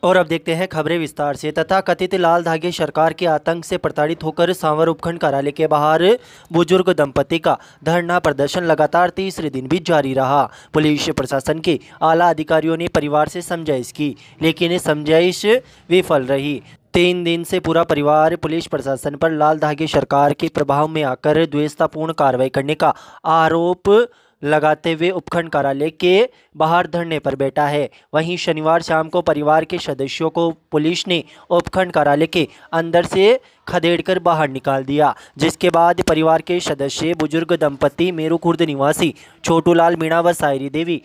और अब देखते हैं खबरें विस्तार से। तथा कथित लाल धागे सरकार के आतंक से प्रताड़ित होकर सांवर उपखंड कार्यालय के बाहर बुजुर्ग दंपति का धरना प्रदर्शन लगातार तीसरे दिन भी जारी रहा। पुलिस प्रशासन के आला अधिकारियों ने परिवार से समझाइश की, लेकिन समझाइश विफल रही। 3 दिन से पूरा परिवार पुलिस प्रशासन पर लाल धागे सरकार के प्रभाव में आकर द्वेषतापूर्ण कार्रवाई करने का आरोप लगाते हुए उपखंड कार्यालय के बाहर धरने पर बैठा है। वहीं शनिवार शाम को परिवार के सदस्यों को पुलिस ने उपखंड कार्यालय के अंदर से खदेड़कर बाहर निकाल दिया, जिसके बाद परिवार के सदस्य बुजुर्ग दंपति मेरू खुर्द निवासी छोटूलाल मीणा व सायरी देवी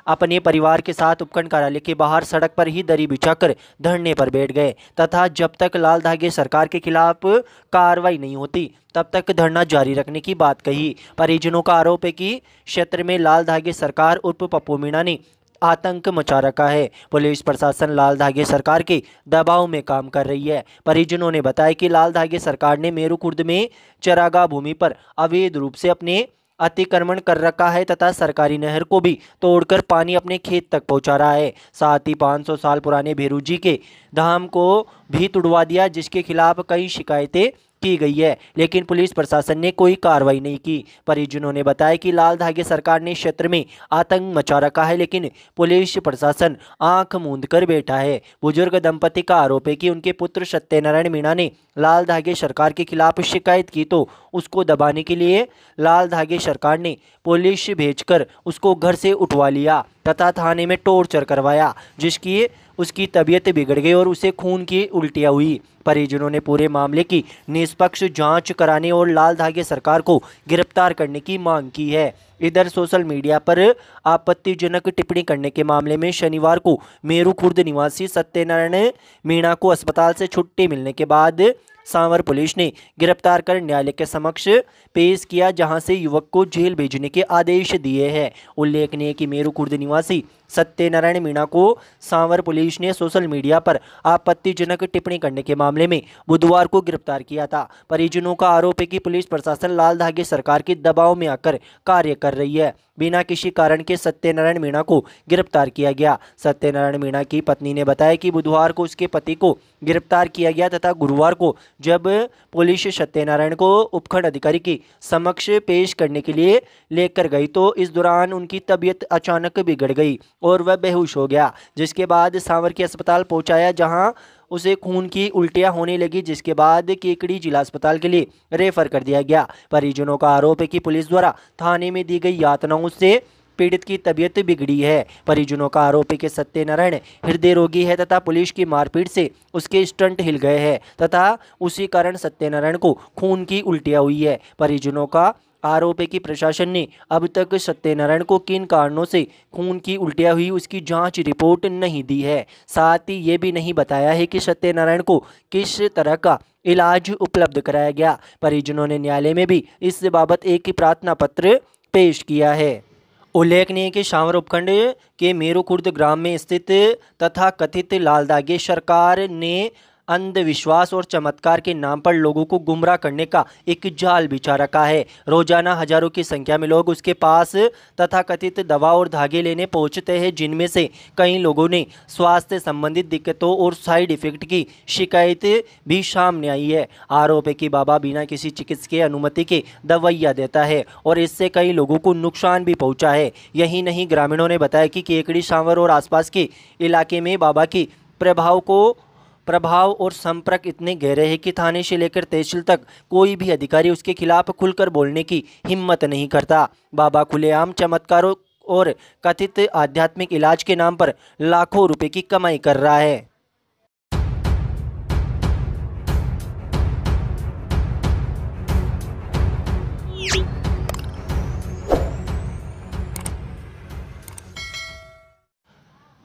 अपने परिवार के साथ उपखंड कार्यालय के बाहर सड़क पर ही दरी बिछाकर धरने पर बैठ गए तथा जब तक लाल धागे सरकार के खिलाफ कार्रवाई नहीं होती तब तक धरना जारी रखने की बात कही। परिजनों का आरोप है कि क्षेत्र में लाल धागे सरकार उर्फ पप्पू मीणा ने आतंक मचा रखा है। पुलिस प्रशासन लाल धागे सरकार के दबाव में काम कर रही है। परिजनों ने बताया कि लाल धागे सरकार ने मेरू खुर्द में चरागाह भूमि पर अवैध रूप से अपने अतिक्रमण कर रखा है तथा सरकारी नहर को भी तोड़कर पानी अपने खेत तक पहुंचा रहा है। साथ ही 500 साल पुराने भेरू जी के धाम को भी तुड़वा दिया, जिसके खिलाफ कई शिकायतें की गई है, लेकिन पुलिस प्रशासन ने कोई कार्रवाई नहीं की। परिजनों ने बताया कि लाल धागे सरकार ने क्षेत्र में आतंक मचा रखा है, लेकिन पुलिस प्रशासन आंख मूंद कर बैठा है। बुजुर्ग दंपति का आरोप है कि उनके पुत्र सत्यनारायण मीणा ने लाल धागे सरकार के खिलाफ शिकायत की तो उसको दबाने के लिए लाल धागे सरकार ने पुलिस भेजकर उसको घर से उठवा लिया तथा थाने में टॉर्चर करवाया, जिसकी उसकी तबीयत बिगड़ गई और उसे खून की उल्टियाँ हुई। परिजनों ने पूरे मामले की निष्पक्ष जांच कराने और लाल धागे सरकार को गिरफ्तार करने की मांग की है। इधर सोशल मीडिया पर आपत्तिजनक टिप्पणी करने के मामले में शनिवार को मेरू खुर्द निवासी सत्यनारायण मीणा को अस्पताल से छुट्टी मिलने के बाद सांवर पुलिस ने गिरफ्तार कर न्यायालय के समक्ष पेश किया, जहां से युवक को जेल भेजने के आदेश दिए हैं। उल्लेखनीय कि मेरू खुर्द निवासी सत्यनारायण मीणा को सांवर पुलिस ने सोशल मीडिया पर आपत्तिजनक टिप्पणी करने के मामले में बुधवार को गिरफ्तार किया था। परिजनों का आरोप है कि पुलिस प्रशासन लाल धागे सरकार के दबाव में आकर कार्य कर रही है। बिना किसी कारण के सत्यनारायण मीणा को गिरफ्तार किया गया। सत्यनारायण मीणा की पत्नी ने बताया कि बुधवार को उसके पति को गिरफ्तार किया गया तथा गुरुवार को जब पुलिस सत्यनारायण को उपखंड अधिकारी के समक्ष पेश करने के लिए लेकर गई तो इस दौरान उनकी तबीयत अचानक बिगड़ गई और वह बेहोश हो गया, जिसके बाद सांवर के अस्पताल पहुंचाया, जहां उसे खून की उल्टियां होने लगी, जिसके बाद केकड़ी जिला अस्पताल के लिए रेफर कर दिया गया। परिजनों का आरोप है कि पुलिस द्वारा थाने में दी गई यातनाओं से पीड़ित की तबीयत बिगड़ी है। परिजनों का आरोप है कि सत्यनारायण हृदय रोगी है तथा पुलिस की मारपीट से उसके स्टंट हिल गए हैं तथा उसी कारण सत्यनारायण को खून की उल्टियां हुई है। परिजनों का आरोप है कि प्रशासन ने अब तक सत्यनारायण को किन कारणों से खून की उल्टियां हुई उसकी जांच रिपोर्ट नहीं दी है। साथ ही ये भी नहीं बताया है कि सत्यनारायण को किस तरह का इलाज उपलब्ध कराया गया। परिजनों ने न्यायालय में भी इस बाबत एक प्रार्थना पत्र पेश किया है। उल्लेखनीय है कि सांवर उपखंड के मेरू खुर्द ग्राम में स्थित तथा कथित लाल धागे सरकार ने अंधविश्वास और चमत्कार के नाम पर लोगों को गुमराह करने का एक जाल बिछा रखा है। रोजाना हजारों की संख्या में लोग उसके पास तथा कथित दवा और धागे लेने पहुंचते हैं, जिनमें से कई लोगों ने स्वास्थ्य संबंधित दिक्कतों और साइड इफेक्ट की शिकायत भी सामने आई है। आरोप है कि बाबा बिना किसी चिकित्सकीय अनुमति के दवाइयाँ देता है और इससे कई लोगों को नुकसान भी पहुँचा है। यही नहीं, ग्रामीणों ने बताया कि केकड़ी, सांवर और आसपास के इलाके में बाबा की प्रभाव और संपर्क इतने गहरे हैं कि थाने से लेकर तहसील तक कोई भी अधिकारी उसके खिलाफ खुलकर बोलने की हिम्मत नहीं करता। बाबा खुलेआम चमत्कारों और कथित आध्यात्मिक इलाज के नाम पर लाखों रुपए की कमाई कर रहा है।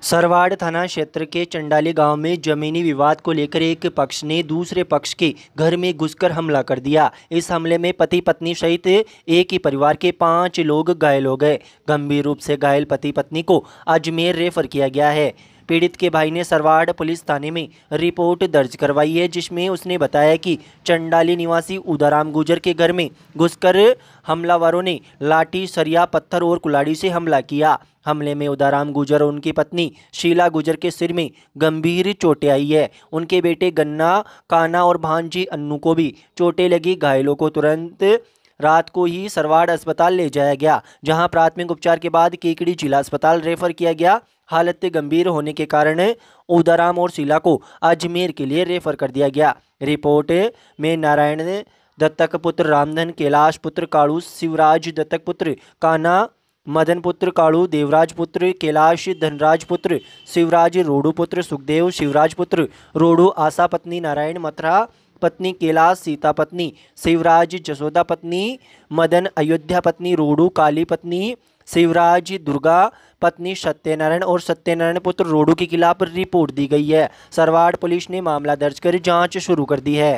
सरवाड़ थाना क्षेत्र के चंडाली गांव में जमीनी विवाद को लेकर एक पक्ष ने दूसरे पक्ष के घर में घुसकर हमला कर दिया। इस हमले में पति पत्नी सहित एक ही परिवार के 5 लोग घायल हो गए। गंभीर रूप से घायल पति पत्नी को अजमेर रेफर किया गया है। पीड़ित के भाई ने सरवाड़ पुलिस थाने में रिपोर्ट दर्ज करवाई है, जिसमें उसने बताया कि चंडाली निवासी उदाराम गुजर के घर में घुसकर हमलावरों ने लाठी, सरिया, पत्थर और कुल्हाड़ी से हमला किया। हमले में उदाराम गुजर और उनकी पत्नी शीला गुजर के सिर में गंभीर चोटें आई है। उनके बेटे गन्ना, काना और भांजी अन्नू को भी चोटें लगी। घायलों को तुरंत रात को ही सरवाड़ अस्पताल ले जाया गया, जहां प्राथमिक उपचार के बाद केकड़ी जिला अस्पताल रेफर किया गया। हालत गंभीर होने के कारण उदाराम और शीला को अजमेर के लिए रेफर कर दिया गया। रिपोर्ट में नारायण दत्तक पुत्र रामधन, कैलाश पुत्र काड़ू, शिवराज दत्तक पुत्र काना, मदन पुत्र काड़ू, देवराज पुत्र कैलाश, धनराज पुत्र शिवराज, रोडू पुत्र सुखदेव, शिवराज पुत्र रोडू, आशा पत्नी नारायण, मथुरा पत्नी कैलाश, सीता पत्नी शिवराज, जसोदा पत्नी मदन, अयोध्या पत्नी रोडू, काली पत्नी शिवराज, दुर्गा पत्नी सत्यनारायण और सत्यनारायण पुत्र रोडू के खिलाफ रिपोर्ट दी गई है। सरवाड़ पुलिस ने मामला दर्ज कर जांच शुरू कर दी है।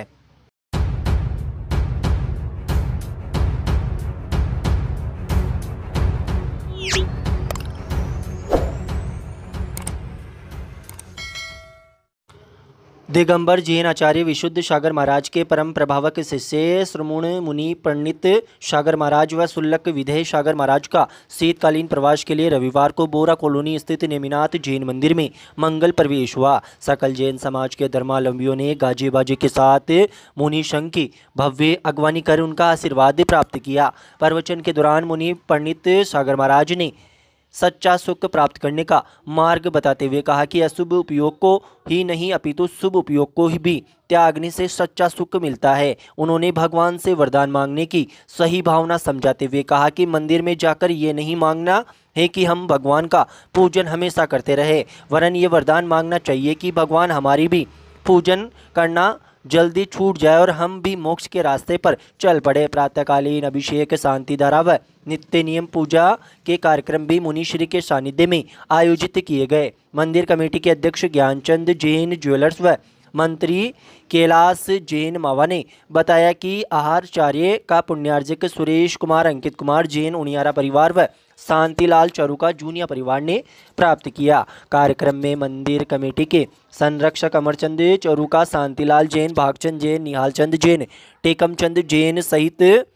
दिगंबर जैन आचार्य विशुद्ध सागर महाराज के परम प्रभावक शिष्य श्रमण मुनि पंडित सागर महाराज व सुल्लक विधेय सागर महाराज का शीतकालीन प्रवास के लिए रविवार को बोरा कॉलोनी स्थित नेमिनाथ जैन मंदिर में मंगल प्रवेश हुआ। सकल जैन समाज के धर्मावलंबियों ने गाजे बाजे के साथ मुनि संघ की भव्य अगवानी कर उनका आशीर्वाद प्राप्त किया। प्रवचन के दौरान मुनि पंडित सागर महाराज ने सच्चा सुख प्राप्त करने का मार्ग बताते हुए कहा कि अशुभ उपयोग को ही नहीं अपितु शुभ उपयोग को ही भी त्यागने से सच्चा सुख मिलता है। उन्होंने भगवान से वरदान मांगने की सही भावना समझाते हुए कहा कि मंदिर में जाकर ये नहीं मांगना है कि हम भगवान का पूजन हमेशा करते रहे, वरन ये वरदान मांगना चाहिए कि भगवान हमारी भी पूजन करना जल्दी छूट जाए और हम भी मोक्ष के रास्ते पर चल पड़े। प्रातःकालीन अभिषेक, शांति धारा व नित्य नियम पूजा के कार्यक्रम भी मुनिश्री के सानिध्य में आयोजित किए गए। मंदिर कमेटी के अध्यक्ष ज्ञानचंद जैन ज्वेलर्स व मंत्री कैलाश जैन मावा ने बताया कि आहारचार्य का पुण्यार्जक सुरेश कुमार, अंकित कुमार जैन उनियारा परिवार व शांतिलाल चरुका जूनिया परिवार ने प्राप्त किया। कार्यक्रम में मंदिर कमेटी के संरक्षक अमरचंद चरुका, शांतिलाल जैन, भागचंद जैन, निहालचंद जैन, टेकमचंद जैन सहित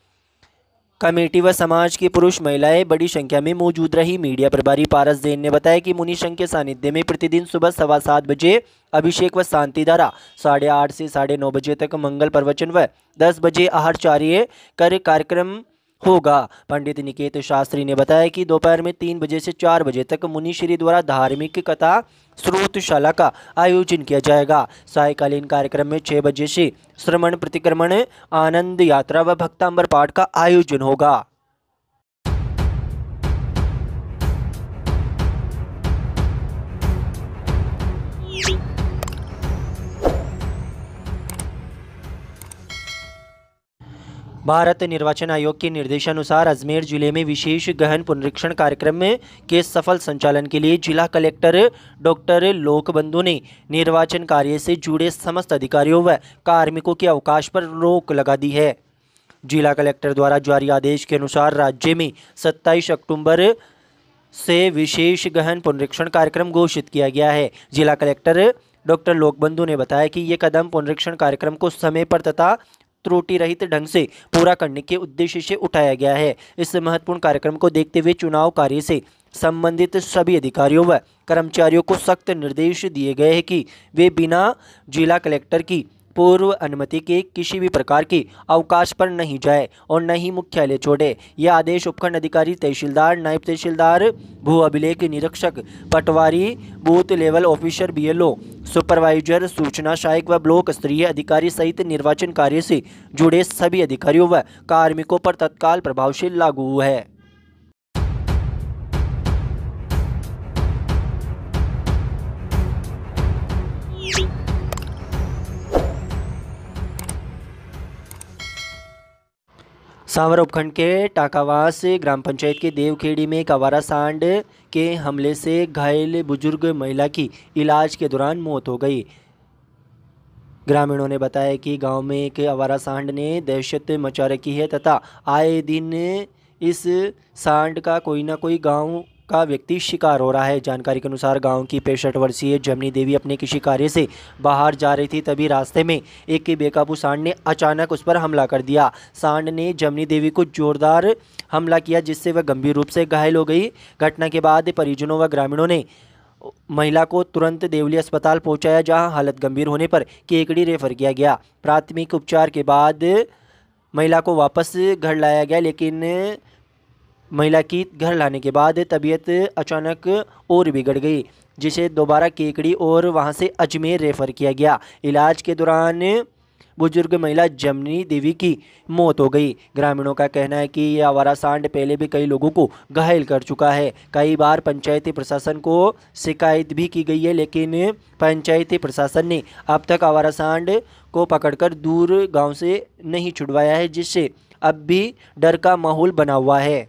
कमेटी व समाज की पुरुष महिलाएं बड़ी संख्या में मौजूद रही। मीडिया प्रभारी पारस जैन ने बताया कि मुनि संघ के सानिध्य में प्रतिदिन सुबह 7:15 बजे अभिषेक व शांति धारा, 8:30 से 9:30 बजे तक मंगल प्रवचन व 10 बजे आहारचार्य कर कार्यक्रम होगा। पंडित निकेत शास्त्री ने बताया कि दोपहर में 3 बजे से 4 बजे तक मुनिश्री द्वारा धार्मिक कथा श्रोतशाला का आयोजन किया जाएगा। सायकालीन कार्यक्रम में 6 बजे से श्रमण प्रतिक्रमण, आनंद यात्रा व भक्तांबर पाठ का आयोजन होगा। भारत निर्वाचन आयोग के निर्देशानुसार अजमेर जिले में विशेष गहन पुनरीक्षण कार्यक्रम के सफल संचालन के लिए जिला कलेक्टर डॉक्टर लोकबंधु ने निर्वाचन कार्य से जुड़े समस्त अधिकारियों व कार्मिकों के अवकाश पर रोक लगा दी है। जिला कलेक्टर द्वारा जारी आदेश के अनुसार राज्य में 27 अक्टूबर से विशेष गहन पुनरीक्षण कार्यक्रम घोषित किया गया है। जिला कलेक्टर डॉक्टर लोकबंधु ने बताया कि ये कदम पुनरीक्षण कार्यक्रम को समय पर तथा त्रुटि रहित ढंग से पूरा करने के उद्देश्य से उठाया गया है। इस महत्वपूर्ण कार्यक्रम को देखते हुए चुनाव कार्य से संबंधित सभी अधिकारियों व कर्मचारियों को सख्त निर्देश दिए गए हैं कि वे बिना जिला कलेक्टर की पूर्व अनुमति के किसी भी प्रकार के अवकाश पर नहीं जाए और न ही मुख्यालय छोड़े। यह आदेश उपखंड अधिकारी, तहसीलदार, नायब तहसीलदार, भू अभिलेख निरीक्षक, patwari, booth level officer, BLO, supervisor, सूचना सहायक व ब्लॉक स्तरीय अधिकारी सहित निर्वाचन कार्य से जुड़े सभी अधिकारियों व कार्मिकों पर तत्काल प्रभाव से लागू है। सांवर उपखंड के टाकावास ग्राम पंचायत के देवखेड़ी में एक आवारा सांड के हमले से घायल बुजुर्ग महिला की इलाज के दौरान मौत हो गई। ग्रामीणों ने बताया कि गांव में एक आवारा सांड ने दहशत मचा रखी है तथा आए दिन इस सांड का कोई ना कोई गांव का व्यक्ति शिकार हो रहा है। जानकारी के अनुसार गांव की 65 वर्षीय जमनी देवी अपने किसी कार्य से बाहर जा रही थी, तभी रास्ते में एक बेकाबू सांड ने अचानक उस पर हमला कर दिया। सांड ने जमनी देवी को जोरदार हमला किया, जिससे वह गंभीर रूप से घायल हो गई। घटना के बाद परिजनों व ग्रामीणों ने महिला को तुरंत देवली अस्पताल पहुंचाया, जहां हालत गंभीर होने पर केकड़ी रेफर किया गया। प्राथमिक उपचार के बाद महिला को वापस घर लाया गया, लेकिन महिला की घर लाने के बाद तबीयत अचानक और बिगड़ गई, जिसे दोबारा केकड़ी और वहां से अजमेर रेफर किया गया। इलाज के दौरान बुजुर्ग महिला जमनी देवी की मौत हो गई। ग्रामीणों का कहना है कि यह आवारा सांड पहले भी कई लोगों को घायल कर चुका है। कई बार पंचायती प्रशासन को शिकायत भी की गई है, लेकिन पंचायती प्रशासन ने अब तक आवारा सांड को पकड़कर दूर गांव से नहीं छुड़वाया है, जिससे अब भी डर का माहौल बना हुआ है।